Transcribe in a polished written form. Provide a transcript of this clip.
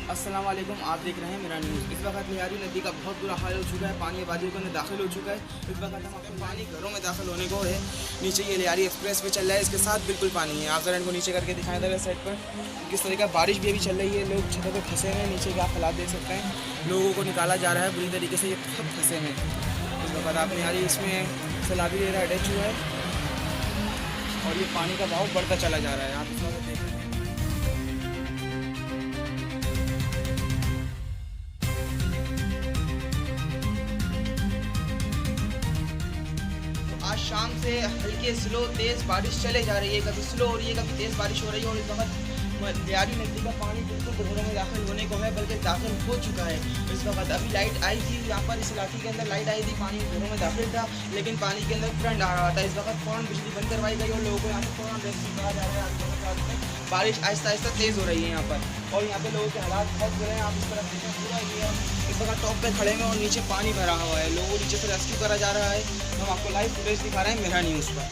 अस्सलाम वालेकुम, आप देख रहे हैं मेरा न्यूज़। इस वक्त लियारी नदी का बहुत बुरा हाल हो चुका है, पानी आबादियों के अंदर दाखिल हो चुका है। इस वक्त हम आपको पानी घरों में दाखिल होने को है। नीचे ये लियारी एक्सप्रेस पे चल रहा है, इसके साथ बिल्कुल पानी है। आप ज़रा इनको नीचे करके दिखाएं इधर साइड पर किस तरीके बारिश भी अभी चल रही है। लोग छतों पर फंसे हैं, नीचे के आप हालात देख सकते हैं। लोगों को निकाला जा रहा है बुरी तरीके से, ये सब फंसे हैं। इस वक्त आप लियारी इसमें सैलाबी एरिया अटैच हुआ है और ये पानी का बहाव बढ़ता चला जा रहा है। आप इस वक्त देख रहे हैं। आज शाम से हल्के स्लो तेज़ बारिश चले जा रही है, कभी स्लो हो रही है, कभी तेज़ बारिश हो रही है। और इस वक्त लियारी नदी का पानी बिल्कुल घरों में दाखिल होने को है, बल्कि दाखिल हो चुका है। इस वक्त अभी लाइट आई थी यहाँ पर, इस इलाके के अंदर लाइट आई थी, पानी घरों में दाखिल था, लेकिन पानी के अंदर करंट आ रहा था। इस वक्त फ़ौरन बिजली बंद करवाई गई और लोगों को यहाँ पर फ़ौरन रेस्क्यू करा जा रहा है। बारिश आहिस्ता आहिस्ता तेज़ हो रही है यहाँ पर, और यहाँ पे लोगों के हालात बहुत बुरे हैं। आप इस तरफ देखें, पूरा एरिया इस वक्त टॉप पे खड़े हैं और नीचे पानी भरा हुआ है। लोगों को नीचे से रेस्क्यू करा जा रहा है। हम आपको लाइव फुटेज दिखा रहे हैं मेरा न्यूज़ पर।